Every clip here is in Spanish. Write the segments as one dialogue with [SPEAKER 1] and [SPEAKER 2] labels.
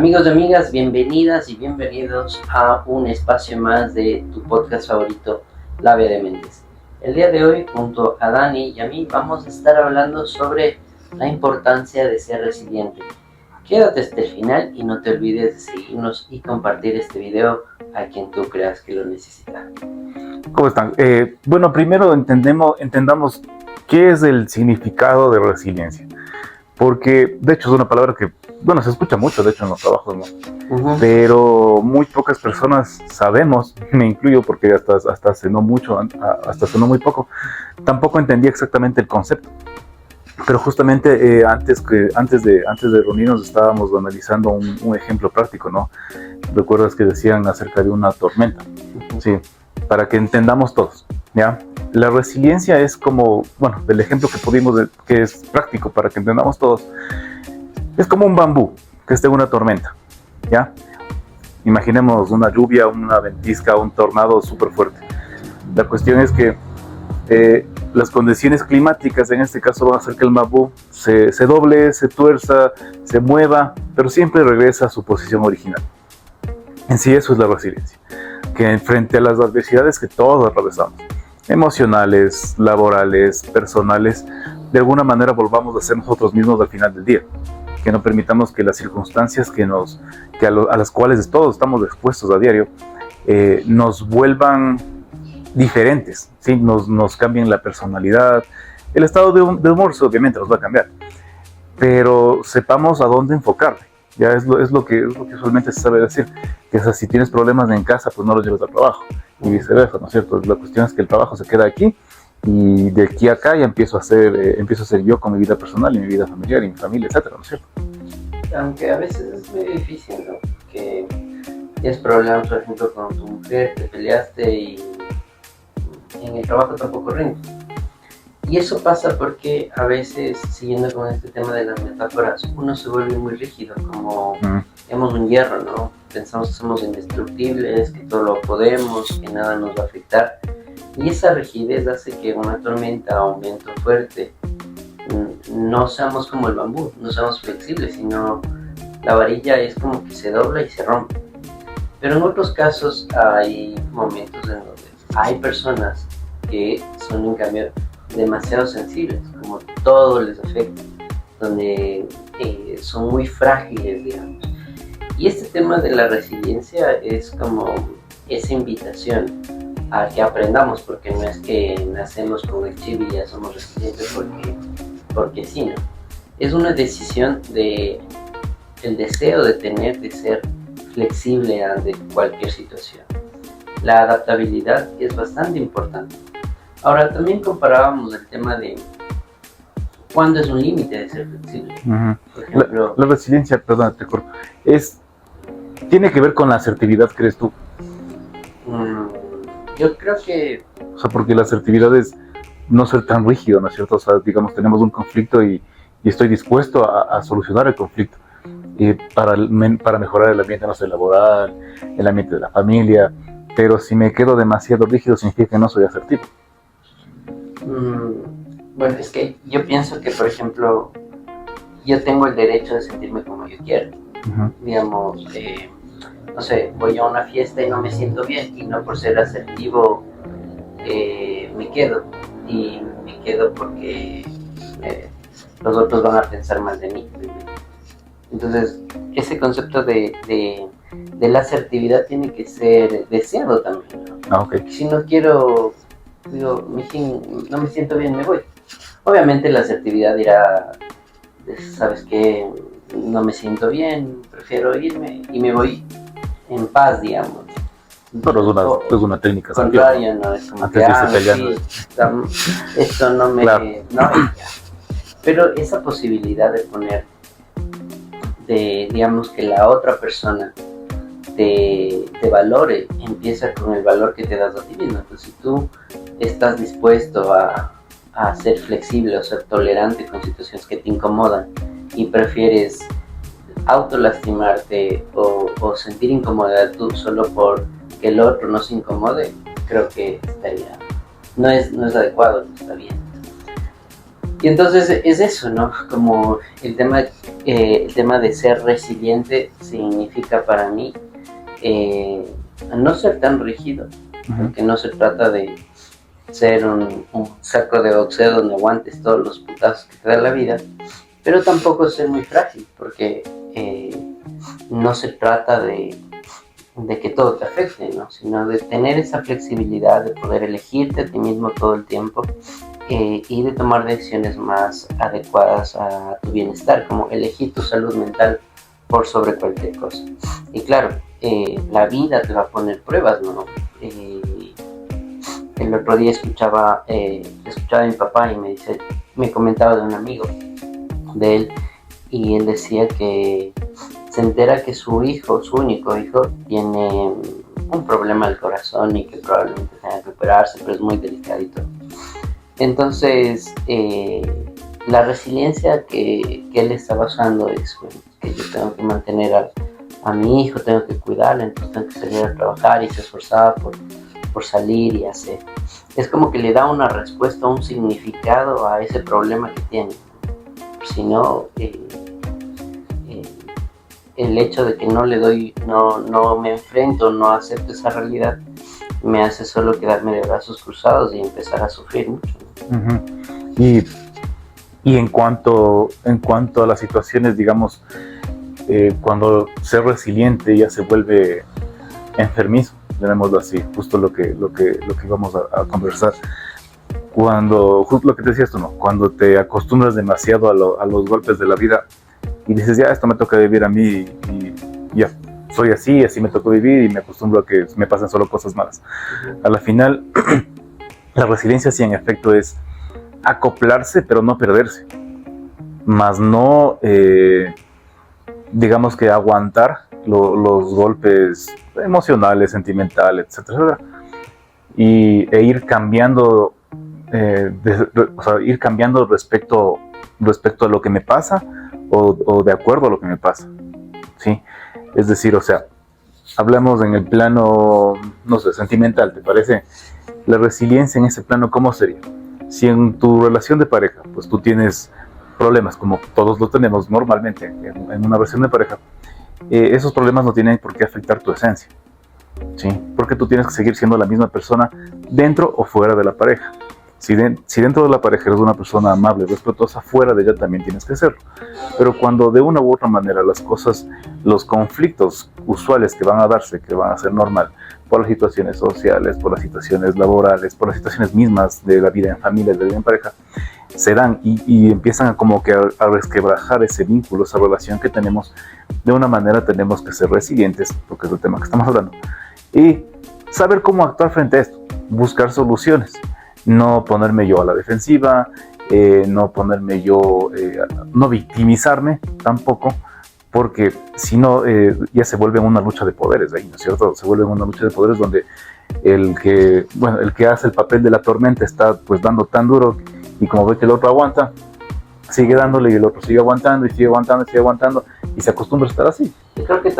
[SPEAKER 1] Amigos y amigas, bienvenidas y bienvenidos a un espacio más de tu podcast favorito, La Vía de Mentes. El día de hoy, junto a Dani y a mí, vamos a estar hablando sobre la importancia de ser resiliente. Quédate hasta el final y no te olvides de seguirnos y compartir este video a quien tú creas que lo necesita.
[SPEAKER 2] ¿Cómo están? Bueno, primero entendamos qué es el significado de resiliencia. Porque, de hecho, es una palabra que, se escucha mucho, de hecho, en los trabajos, ¿no? Uh-huh. Pero muy pocas personas sabemos, me incluyo porque hasta hace no mucho, hasta hace no muy poco, tampoco entendía exactamente el concepto. Pero justamente antes de reunirnos estábamos analizando un ejemplo práctico, ¿no? ¿Recuerdas que decían acerca de una tormenta? Sí, para que entendamos todos, ¿ya? La resiliencia es como, del ejemplo que pudimos, que es práctico para que entendamos todos, es como un bambú que está en una tormenta, ¿ya? Imaginemos una lluvia, una ventisca, un tornado súper fuerte. La cuestión es que las condiciones climáticas en este caso van a hacer que el bambú se doble, se tuerza, se mueva, pero siempre regresa a su posición original. En sí eso es la resiliencia, que frente a las adversidades que todos atravesamos, emocionales, laborales, personales, de alguna manera volvamos a ser nosotros mismos al final del día, que no permitamos que las circunstancias a las cuales todos estamos expuestos a diario nos vuelvan diferentes, ¿sí? Nos cambien la personalidad, el estado de humor obviamente nos va a cambiar, pero sepamos a dónde enfocarle. Ya es lo que usualmente se sabe decir, que si tienes problemas en casa, pues no los lleves al trabajo, y viceversa, ¿no es cierto? La cuestión es que el trabajo se queda aquí, y de aquí a acá ya empiezo a ser yo con mi vida personal, y mi vida familiar, y mi familia, etcétera, ¿no es cierto?
[SPEAKER 1] Aunque a veces es muy difícil, ¿no? Que tienes problemas, por ejemplo, con tu mujer, te peleaste y en el trabajo tampoco rinde. Y eso pasa porque a veces, siguiendo con este tema de las metáforas, uno se vuelve muy rígido, como digamos un hierro, ¿no? Pensamos que somos indestructibles, que todo lo podemos, que nada nos va a afectar. Y esa rigidez hace que una tormenta o un viento fuerte no seamos como el bambú, no seamos flexibles, sino la varilla es como que se dobla y se rompe. Pero en otros casos hay momentos en donde hay personas que son en cambio demasiado sensibles, como todo les afecta, donde son muy frágiles, digamos. Y este tema de la resiliencia es como esa invitación a que aprendamos, porque no es que nacemos con el chip y ya somos resilientes porque sí, ¿no? Es una decisión de el deseo de ser flexible ante cualquier situación. La adaptabilidad es bastante importante. Ahora, también comparábamos el tema de cuándo es un límite de ser flexible. Uh-huh. Por ejemplo,
[SPEAKER 2] la resiliencia, perdón, te corto, tiene que ver con la asertividad, ¿crees tú?
[SPEAKER 1] Yo creo que...
[SPEAKER 2] porque la asertividad es no ser tan rígido, ¿no es cierto? Digamos, tenemos un conflicto y estoy dispuesto a solucionar el conflicto para mejorar el ambiente, no sé, laboral, el ambiente de la familia, pero si me quedo demasiado rígido significa que no soy asertivo.
[SPEAKER 1] Bueno, es que yo pienso que, por ejemplo, yo tengo el derecho de sentirme como yo quiero. Uh-huh. Digamos, no sé, voy a una fiesta y no me siento bien, y no por ser asertivo me quedo. Y me quedo porque los otros van a pensar mal de mí. Entonces, ese concepto de la asertividad tiene que ser deseado también, ¿no?
[SPEAKER 2] Okay.
[SPEAKER 1] Si no quiero... Digo, no me siento bien, me voy. Obviamente la asertividad dirá, ¿sabes qué? No me siento bien, prefiero irme y me voy en paz, digamos.
[SPEAKER 2] Pero es una técnica.
[SPEAKER 1] Contraria, ¿no? Es como
[SPEAKER 2] antes
[SPEAKER 1] que, esto no me...
[SPEAKER 2] Claro.
[SPEAKER 1] No, pero esa posibilidad de poner, digamos, que la otra persona te valore, empieza con el valor que te das a ti mismo. Entonces, si tú estás dispuesto a ser flexible o ser tolerante con situaciones que te incomodan y prefieres autolastimarte o sentir incomodidad tú solo por que el otro no se incomode, creo que no es adecuado, no está bien. Y entonces es eso, ¿no? Como el tema el tema de ser resiliente significa para mí no ser tan rígido, porque no se trata de ser un saco de boxeo donde aguantes todos los putazos que te da la vida, pero tampoco ser muy frágil, porque no se trata de que todo te afecte, ¿no? Sino de tener esa flexibilidad de poder elegirte a ti mismo todo el tiempo y de tomar decisiones más adecuadas a tu bienestar, como elegir tu salud mental por sobre cualquier cosa. Y claro, la vida te va a poner pruebas, ¿no? El otro día escuchaba a mi papá y me comentaba de un amigo de él, y él decía que se entera que su único hijo, tiene un problema del corazón y que probablemente tenga que operarse, pero es muy delicadito. Entonces, la resiliencia que él está basando es, bueno, que yo tengo que mantener a mi hijo, tengo que cuidarlo, entonces tengo que salir a trabajar, y se esforzaba por salir y hacer. Es como que le da una respuesta, un significado a ese problema que tiene. Si no, el hecho de que no me enfrento, no acepto esa realidad, me hace solo quedarme de brazos cruzados y empezar a sufrir mucho.
[SPEAKER 2] Y en cuanto a las situaciones, digamos, cuando ser resiliente ya se vuelve enfermizo, llamémoslo así, justo lo que vamos a conversar. Justo lo que te decías tú, ¿no? Cuando te acostumbras demasiado a los golpes de la vida y dices, ya, esto me toca vivir a mí y ya, soy así me tocó vivir y me acostumbro a que me pasen solo cosas malas. A la final, la resiliencia sí en efecto es acoplarse pero no perderse, más no, digamos que aguantar los golpes emocionales, sentimentales, etcétera, e ir cambiando, ir cambiando respecto a lo que me pasa o de acuerdo a lo que me pasa, ¿sí? Es decir, o sea, hablamos en el plano, no sé, sentimental, ¿te parece? La resiliencia en ese plano, ¿cómo sería? Si en tu relación de pareja, pues tú tienes problemas, como todos lo tenemos normalmente en una relación de pareja, esos problemas no tienen por qué afectar tu esencia, ¿sí? Porque tú tienes que seguir siendo la misma persona dentro o fuera de la pareja. Si dentro de la pareja eres una persona amable, respetuosa, fuera de ella también tienes que serlo. Pero cuando de una u otra manera las cosas, los conflictos usuales que van a darse, que van a ser normal, por las situaciones sociales, por las situaciones laborales, por las situaciones mismas de la vida en familia, de la vida en pareja, se dan y empiezan a como que a resquebrajar ese vínculo, esa relación que tenemos. De una manera tenemos que ser resilientes, porque es el tema que estamos hablando, y saber cómo actuar frente a esto, buscar soluciones. No ponerme yo a la defensiva, no ponerme yo, no victimizarme tampoco, porque si no, ya se vuelve una lucha de poderes ahí, ¿no es cierto? Se vuelve una lucha de poderes donde el que hace el papel de la tormenta está pues dando tan duro, y como ve que el otro aguanta, sigue dándole, y el otro sigue aguantando, y sigue aguantando, y sigue aguantando, y se acostumbra a estar así.
[SPEAKER 1] Yo creo que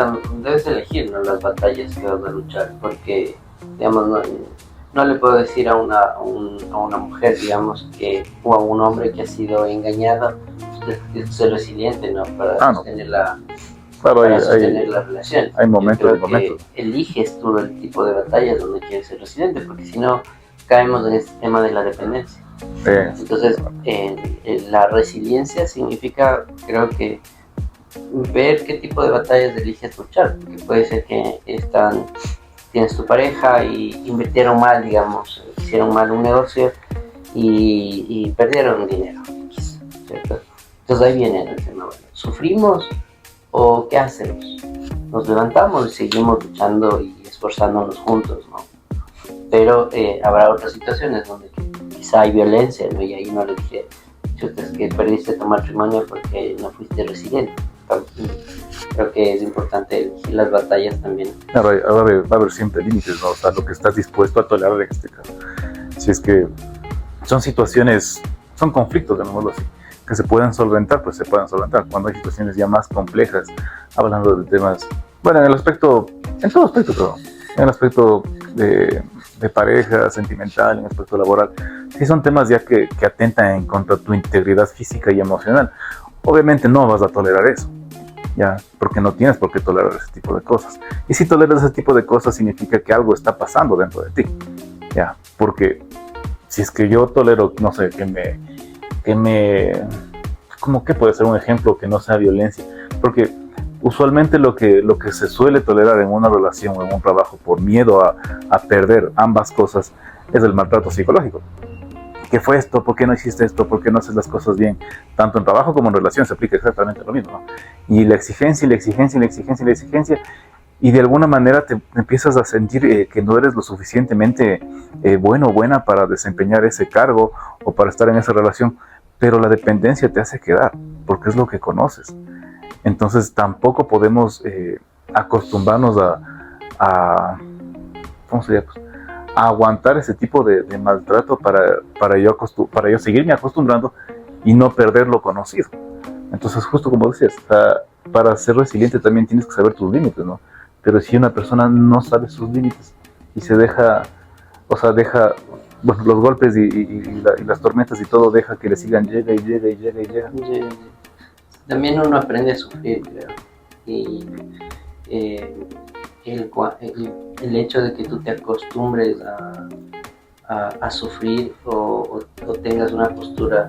[SPEAKER 1] debes elegir, ¿no?, las batallas que vas a luchar, porque, digamos, no le puedo decir a una mujer, digamos, o a un hombre que ha sido engañado, de ser resiliente, ¿no?, para sostener la relación.
[SPEAKER 2] Hay momentos.
[SPEAKER 1] Eliges tú el tipo de batallas donde quieres ser resiliente, porque si no, caemos en este tema de la dependencia. Entonces, la resiliencia significa, creo que, ver qué tipo de batallas eliges luchar, porque puede ser que tienes tu pareja y invirtieron mal, digamos, hicieron mal un negocio y perdieron dinero, ¿cierto? Entonces ahí viene el tema, bueno, ¿sufrimos o qué hacemos? Nos levantamos y seguimos luchando y esforzándonos juntos, ¿no? Pero habrá otras situaciones donde quizá hay violencia, ¿no? Y ahí no le dije, chuta, es que perdiste tu matrimonio porque no fuiste resiliente. Creo que es importante elegir las batallas también.
[SPEAKER 2] Va a haber siempre límites, ¿no? O sea, lo que estás dispuesto a tolerar en este caso. Si es que son situaciones, son conflictos, llamémoslo así, que se pueden solventar, pues se pueden solventar. Cuando hay situaciones ya más complejas, hablando de temas, bueno, en todo aspecto, pero en el aspecto de pareja, sentimental, en el aspecto laboral, sí son temas ya que atentan en contra de tu integridad física y emocional. obviamente no vas a tolerar eso, ¿ya? Porque no tienes por qué tolerar ese tipo de cosas. Y si toleras ese tipo de cosas significa que algo está pasando dentro de ti, ¿ya? Porque si es que yo tolero, no sé, ¿cómo que puede ser un ejemplo que no sea violencia? Porque usualmente lo que se suele tolerar en una relación o en un trabajo por miedo a perder ambas cosas es el maltrato psicológico. ¿Qué fue esto? ¿Por qué no hiciste esto? ¿Por qué no haces las cosas bien? Tanto en trabajo como en relación se aplica exactamente lo mismo, ¿no? Y la exigencia, y la exigencia, y la exigencia, y la exigencia, y de alguna manera te empiezas a sentir que no eres lo suficientemente bueno o buena para desempeñar ese cargo o para estar en esa relación, pero la dependencia te hace quedar, porque es lo que conoces. Entonces tampoco podemos acostumbrarnos ¿cómo sería? Pues, a aguantar ese tipo de maltrato para yo seguirme acostumbrando y no perder lo conocido. Entonces, justo como decías, para ser resiliente también tienes que saber tus límites, ¿no? Pero si una persona no sabe sus límites y se deja, bueno, los golpes y las tormentas y todo, deja que le sigan, llega.
[SPEAKER 1] También uno aprende a sufrir, creo. Y el hecho de que tú te acostumbres a sufrir o tengas una postura,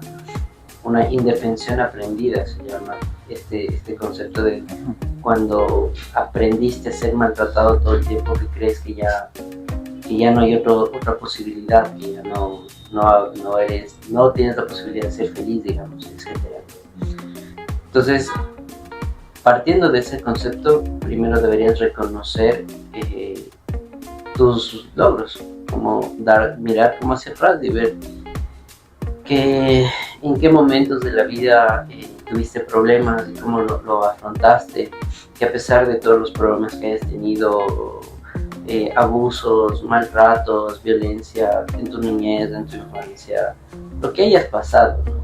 [SPEAKER 1] una indefensión aprendida, se llama este concepto de cuando aprendiste a ser maltratado todo el tiempo, que crees que ya no hay otra posibilidad, que ya no tienes la posibilidad de ser feliz, digamos, etc. Entonces, partiendo de ese concepto, primero deberías reconocer tus logros, mirar como hacia atrás y ver en qué momentos de la vida tuviste problemas y cómo lo afrontaste, que a pesar de todos los problemas que hayas tenido, abusos, maltratos, violencia en tu niñez, en tu infancia, lo que hayas pasado, ¿no?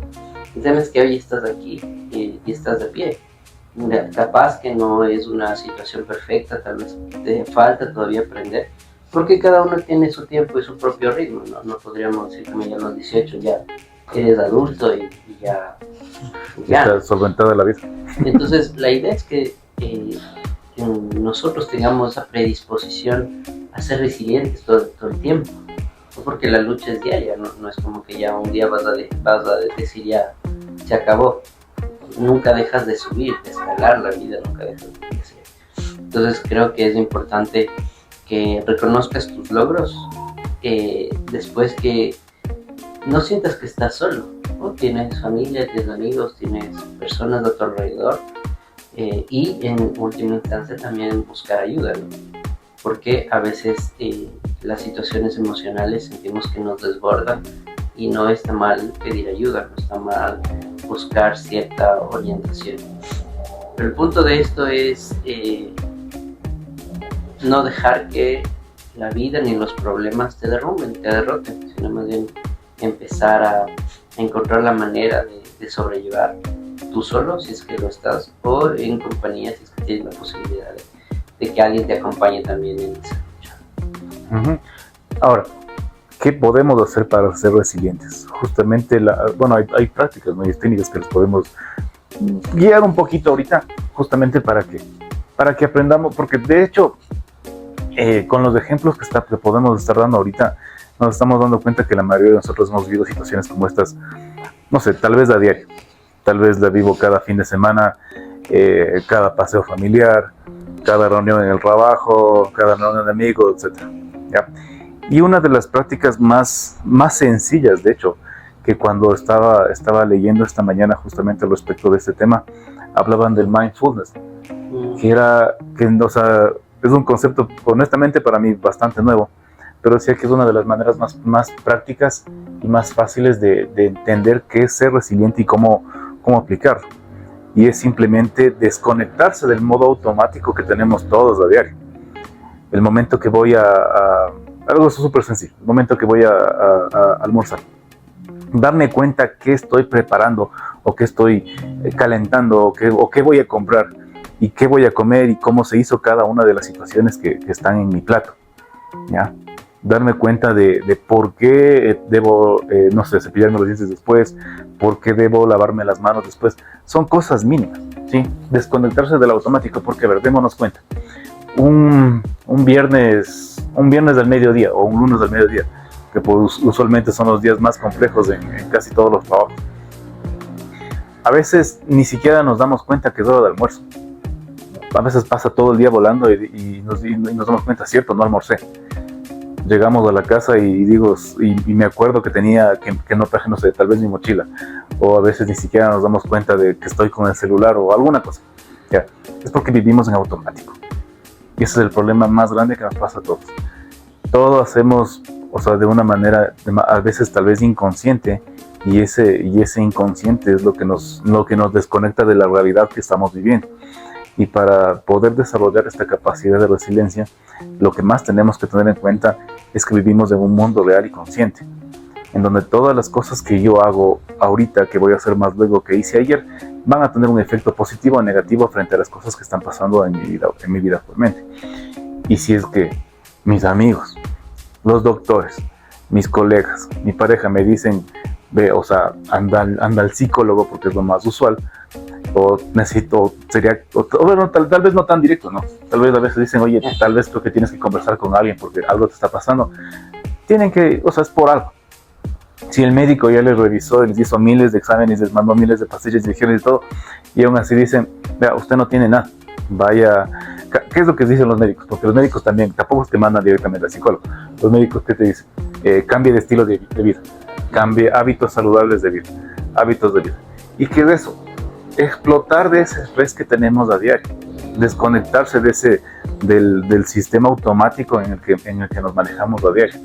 [SPEAKER 1] El tema es que hoy estás aquí y estás de pie. Capaz que no es una situación perfecta, tal vez te falta todavía aprender, porque cada uno tiene su tiempo y su propio ritmo, ¿no? No podríamos decir que ya a los 18 ya eres adulto y ya.
[SPEAKER 2] Está solventada la vida.
[SPEAKER 1] Entonces la idea es que nosotros tengamos esa predisposición a ser resilientes todo el tiempo, ¿no? Porque la lucha es diaria, no es como que ya un día vas a decir ya se acabó. Nunca dejas de subir, de escalar la vida, nunca dejas de crecer. Entonces creo que es importante que reconozcas tus logros, después que no sientas que estás solo, ¿no? Tienes familia, tienes amigos, tienes personas a tu alrededor, y en última instancia también buscar ayuda, ¿no? Porque a veces las situaciones emocionales sentimos que nos desbordan y no está mal pedir ayuda, no está mal buscar cierta orientación. Pero el punto de esto es no dejar que la vida ni los problemas te derrumben, te derroten, sino más bien empezar a encontrar la manera de sobrellevar tú solo, si es que lo estás, o en compañía, si es que tienes la posibilidad de que alguien te acompañe también en esa lucha.
[SPEAKER 2] Uh-huh. Ahora, ¿qué podemos hacer para ser resilientes? Justamente, hay prácticas, ¿no? Y técnicas que les podemos guiar un poquito ahorita, justamente para que aprendamos, porque de hecho, con los ejemplos que podemos estar dando ahorita, nos estamos dando cuenta que la mayoría de nosotros hemos vivido situaciones como estas, no sé, tal vez a diario, tal vez la vivo cada fin de semana, cada paseo familiar, cada reunión en el trabajo, cada reunión de amigos, etc. ¿Ya? Y una de las prácticas más sencillas, de hecho, que cuando estaba leyendo esta mañana justamente al respecto de este tema, hablaban del mindfulness, es un concepto, honestamente, para mí bastante nuevo, pero decía que es una de las maneras más prácticas y más fáciles de entender qué es ser resiliente y cómo aplicarlo. Y es simplemente desconectarse del modo automático que tenemos todos a diario. El momento que voy algo súper sencillo, el momento que voy a almorzar, darme cuenta qué estoy preparando o qué estoy calentando o qué voy a comprar y qué voy a comer y cómo se hizo cada una de las situaciones que están en mi plato, ¿ya? darme cuenta de por qué debo, no sé, cepillarme los dientes después, por qué debo lavarme las manos después. Son cosas mínimas, ¿sí? Desconectarse del automático, porque, a ver, démonos cuenta. Un viernes del mediodía o un lunes del mediodía, que pues, usualmente son los días más complejos en casi todos los trabajos. A veces ni siquiera nos damos cuenta que es hora de almuerzo. A veces pasa todo el día volando y nos damos cuenta, cierto, no almorcé. Llegamos a la casa y digo, y me acuerdo que que no traje, no sé, tal vez mi mochila. O a veces ni siquiera nos damos cuenta de que estoy con el celular o alguna cosa. Ya, es porque vivimos en automático. Y ese es el problema más grande que nos pasa a todos. Todo hacemos, o sea, de una manera, a veces tal vez inconsciente, y ese inconsciente es lo que nos desconecta de la realidad que estamos viviendo. Y para poder desarrollar esta capacidad de resiliencia, lo que más tenemos que tener en cuenta es que vivimos en un mundo real y consciente, en donde todas las cosas que yo hago ahorita, que voy a hacer más luego, que hice ayer, van a tener un efecto positivo o negativo frente a las cosas que están pasando en mi vida actualmente. Y si es que mis amigos, los doctores, mis colegas, mi pareja me dicen, ve, o sea, anda al psicólogo porque es lo más usual, o necesito, bueno, tal vez no tan directo, ¿no? Tal vez a veces dicen, oye, tal vez creo que tienes que conversar con alguien porque algo te está pasando. Tienen que, o sea, es por algo. Si el médico ya les revisó, les hizo miles de exámenes, les mandó miles de pastillas, inyecciones y todo, y aún así dicen, vea, usted no tiene nada, vaya. ¿Qué es lo que dicen los médicos? Porque los médicos también, tampoco es que mandan directamente al psicólogo. Los médicos, ¿qué te dicen? Cambie de estilo de vida, cambie hábitos saludables de vida, hábitos de vida. ¿Y qué es eso? Explotar de ese estrés que tenemos a diario, desconectarse del sistema automático en el que nos manejamos a diario.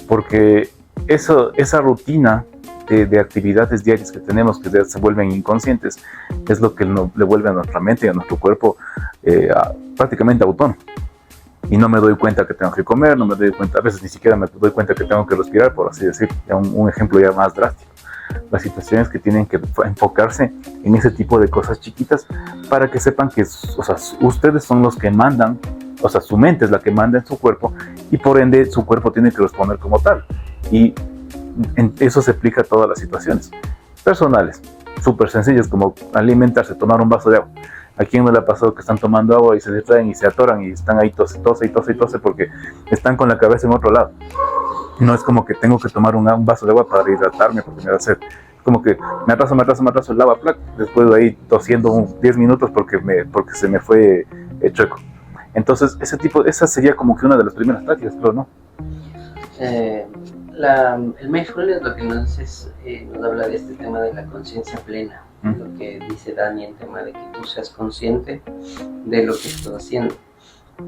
[SPEAKER 2] Porque esa rutina de actividades diarias que tenemos, que se vuelven inconscientes, es lo que le vuelve a nuestra mente y a nuestro cuerpo prácticamente autónomo. Y no me doy cuenta que tengo que comer, no me doy cuenta, a veces ni siquiera me doy cuenta que tengo que respirar, por así decir, un ejemplo ya más drástico. Las situaciones que tienen que enfocarse en ese tipo de cosas chiquitas para que sepan que, o sea, ustedes son los que mandan, o sea, su mente es la que manda en su cuerpo y por ende su cuerpo tiene que responder como tal. Y eso se aplica a todas las situaciones personales, súper sencillas, como alimentarse, tomar un vaso de agua. ¿A quién no le ha pasado que están tomando agua y se distraen y se atoran y están ahí tose porque están con la cabeza en otro lado? No es como que tengo que tomar un vaso de agua para hidratarme porque me da sed. Es como que me atraso el lava, después de ahí tosiendo 10 minutos porque se me fue chueco. Entonces, esa sería como que una de las primeras prácticas, creo, ¿no?
[SPEAKER 1] El mindfulness lo que nos habla de este tema de la conciencia plena, lo que dice Dani, el tema de que tú seas consciente de lo que estás haciendo,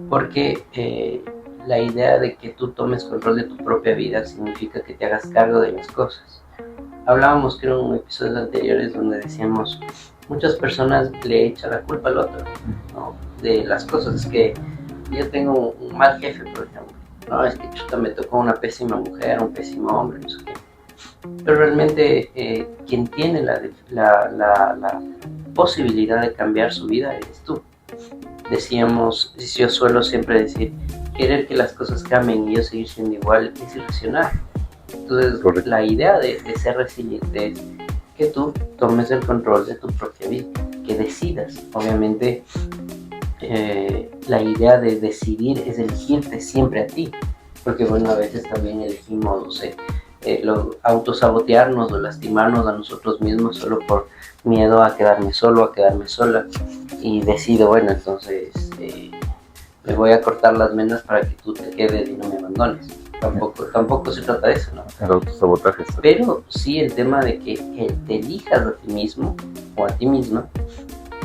[SPEAKER 1] porque la idea de que tú tomes control de tu propia vida significa que te hagas cargo de las cosas. Hablábamos, creo, en episodios anteriores donde decíamos, muchas personas le echan la culpa al otro, ¿no? De las cosas. Es que yo tengo un mal jefe, por ejemplo, no, es que chuta, me tocó una pésima mujer, un pésimo hombre, no sé qué. Pero realmente quien tiene la posibilidad de cambiar su vida eres tú. Decíamos, yo suelo siempre decir, querer que las cosas cambien y yo seguir siendo igual es irracional. Entonces, correcto. La idea de ser resiliente es que tú tomes el control de tu propia vida, que decidas. Obviamente, la idea de decidir es elegirte siempre a ti, porque bueno, a veces también elegimos, no sé, autosabotearnos o lastimarnos a nosotros mismos solo por miedo a quedarme solo, a quedarme sola, y decido, bueno, entonces me voy a cortar las venas para que tú te quedes y no me abandones. Tampoco se trata de eso, ¿no?
[SPEAKER 2] El autosabotaje.
[SPEAKER 1] Pero sí el tema de que te elijas a ti mismo o a ti misma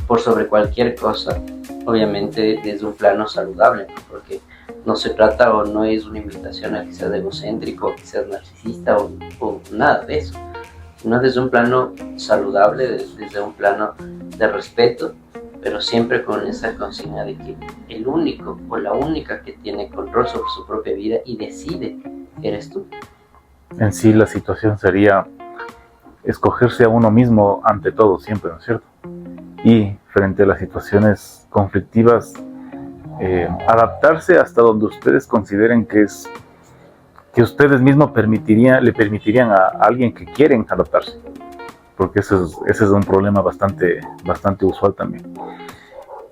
[SPEAKER 1] por sobre cualquier cosa, obviamente desde un plano saludable, ¿no? Porque no se trata o no es una invitación a que seas egocéntrico, que seas narcisista o nada de eso, sino desde un plano saludable, desde un plano de respeto, pero siempre con esa consigna de que el único o la única que tiene control sobre su propia vida y decide eres tú.
[SPEAKER 2] En sí la situación sería escogerse a uno mismo ante todo siempre, ¿no es cierto? Y frente a las situaciones conflictivas, adaptarse hasta donde ustedes consideren que es que ustedes mismos le permitirían a alguien que quieren adaptarse, porque ese es un problema bastante usual también.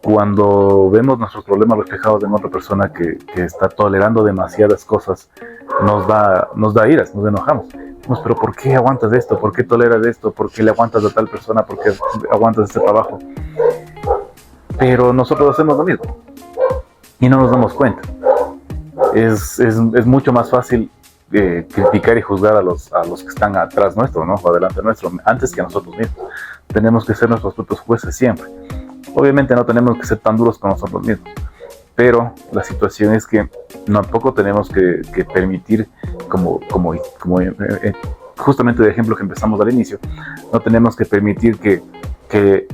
[SPEAKER 2] Cuando vemos nuestros problemas reflejados en otra persona que está tolerando demasiadas cosas, nos da iras, nos enojamos. Pero ¿por qué aguantas esto? ¿Por qué toleras esto? ¿Por qué le aguantas a tal persona? ¿Por qué aguantas este trabajo? Pero nosotros hacemos lo mismo y no nos damos cuenta. Es mucho más fácil criticar y juzgar a los que están atrás nuestro, ¿no? O adelante nuestro, antes que a nosotros mismos. Tenemos que ser nuestros propios jueces siempre. Obviamente no tenemos que ser tan duros con nosotros mismos, pero la situación es que tampoco tenemos que permitir, como justamente de ejemplo que empezamos al inicio, no tenemos que permitir que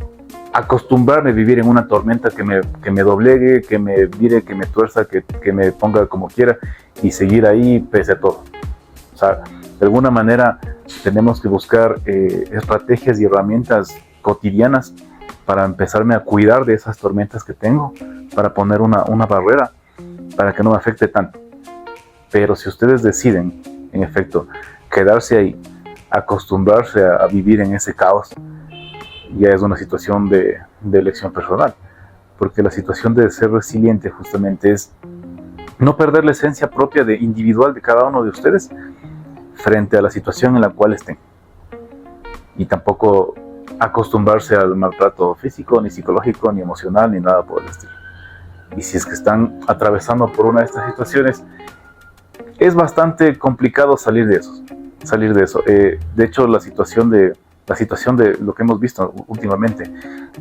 [SPEAKER 2] acostumbrarme a vivir en una tormenta que me doblegue, que me vire, que me tuerza, que me ponga como quiera y seguir ahí pese a todo. O sea, de alguna manera tenemos que buscar estrategias y herramientas cotidianas para empezarme a cuidar de esas tormentas que tengo, para poner una barrera, para que no me afecte tanto. Pero si ustedes deciden, en efecto, quedarse ahí, acostumbrarse a vivir en ese caos, ya es una situación de elección personal, porque la situación de ser resiliente justamente es no perder la esencia propia individual de cada uno de ustedes frente a la situación en la cual estén, y tampoco acostumbrarse al maltrato físico, ni psicológico, ni emocional, ni nada por el estilo. Y si es que están atravesando por una de estas situaciones, es bastante complicado salir de eso. De hecho, la situación de lo que hemos visto últimamente,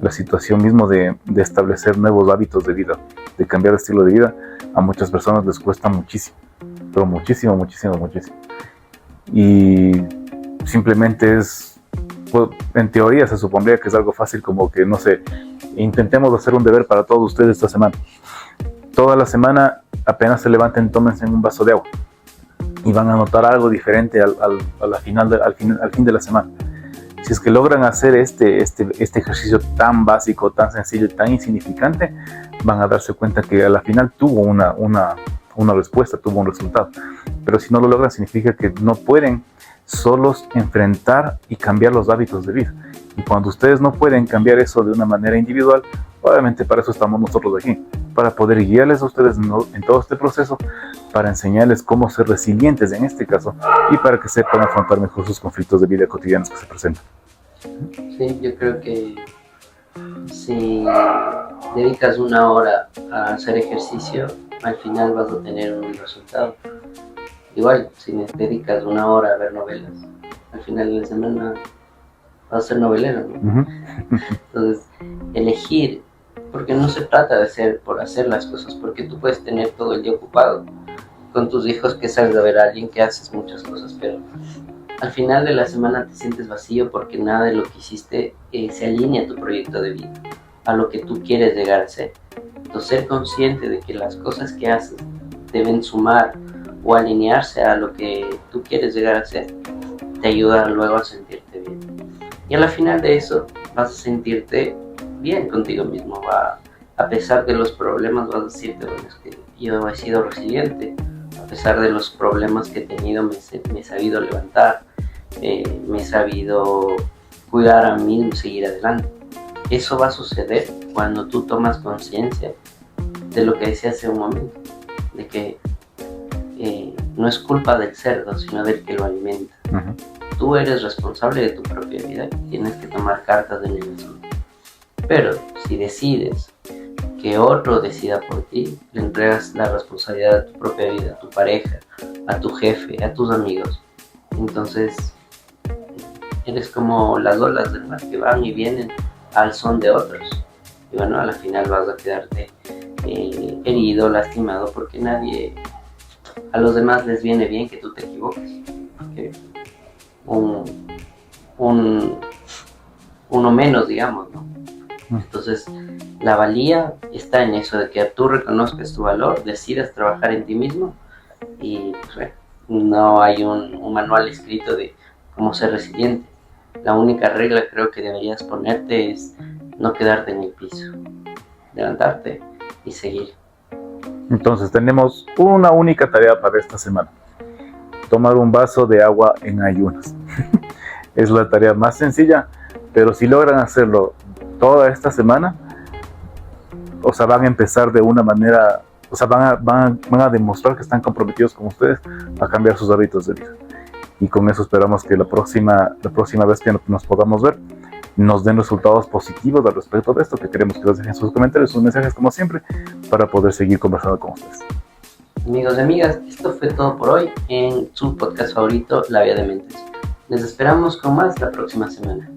[SPEAKER 2] la situación mismo de establecer nuevos hábitos de vida, de cambiar de estilo de vida, a muchas personas les cuesta muchísimo, pero muchísimo. Y simplemente pues, en teoría se supondría que es algo fácil, como que, no sé, intentemos hacer un deber para todos ustedes esta semana. Toda la semana, apenas se levanten, tómense un vaso de agua y van a notar algo diferente al fin de la semana. Si es que logran hacer este ejercicio tan básico, tan sencillo, tan insignificante, van a darse cuenta que a la final tuvo una respuesta, tuvo un resultado. Pero si no lo logran, significa que no pueden solos enfrentar y cambiar los hábitos de vida. Y cuando ustedes no pueden cambiar eso de una manera individual, obviamente para eso estamos nosotros aquí, para poder guiarles a ustedes en todo este proceso, para enseñarles cómo ser resilientes en este caso, y para que sepan afrontar mejor sus conflictos de vida cotidianos que se presentan.
[SPEAKER 1] Sí, yo creo que si dedicas 1 hora a hacer ejercicio, al final vas a tener un resultado. Igual, si dedicas 1 hora a ver novelas, al final de la semana vas a ser novelero, ¿no? Uh-huh. Entonces, elegir, porque no se trata de hacer por hacer las cosas, porque tú puedes tener todo el día ocupado con tus hijos, que sales a ver a alguien, que haces muchas cosas, pero al final de la semana te sientes vacío porque nada de lo que hiciste se alinea a tu proyecto de vida, a lo que tú quieres llegar a ser. Entonces, ser consciente de que las cosas que haces deben sumar o alinearse a lo que tú quieres llegar a ser, te ayuda luego a sentirte bien. Y a la final de eso vas a sentirte bien contigo mismo. A pesar de los problemas vas a decirte, bueno, es que yo he sido resiliente. A pesar de los problemas que he tenido, me he sabido levantar, me he sabido cuidar a mí mismo, seguir adelante. Eso va a suceder cuando tú tomas conciencia de lo que decía hace un momento, de que no es culpa del cerdo, sino del que lo alimenta. Uh-huh. Tú eres responsable de tu propia vida, tienes que tomar cartas en el asunto. Pero si decides que otro decida por ti, le entregas la responsabilidad a tu propia vida, a tu pareja, a tu jefe, a tus amigos. Entonces, eres como las olas del mar que van y vienen al son de otros. Y bueno, a la final vas a quedarte herido, lastimado, porque a los demás les viene bien que tú te equivoques. Porque uno menos, digamos, ¿no? Entonces, la valía está en eso, de que tú reconozcas tu valor, decidas trabajar en ti mismo, y pues bueno, no hay un manual escrito de cómo ser resiliente. La única regla creo que deberías ponerte es no quedarte en el piso, levantarte y seguir.
[SPEAKER 2] Entonces tenemos una única tarea para esta semana: tomar un vaso de agua en ayunas. Es la tarea más sencilla, pero si logran hacerlo toda esta semana, o sea, van a empezar de una manera, o sea, van a demostrar que están comprometidos con ustedes a cambiar sus hábitos de vida. Y con eso esperamos que la próxima vez que nos podamos ver, nos den resultados positivos al respecto de esto, que queremos que nos dejen sus comentarios, sus mensajes como siempre, para poder seguir conversando con ustedes.
[SPEAKER 1] Amigos y amigas, esto fue todo por hoy en su podcast favorito, La Vía de Mentes. Les esperamos con más la próxima semana.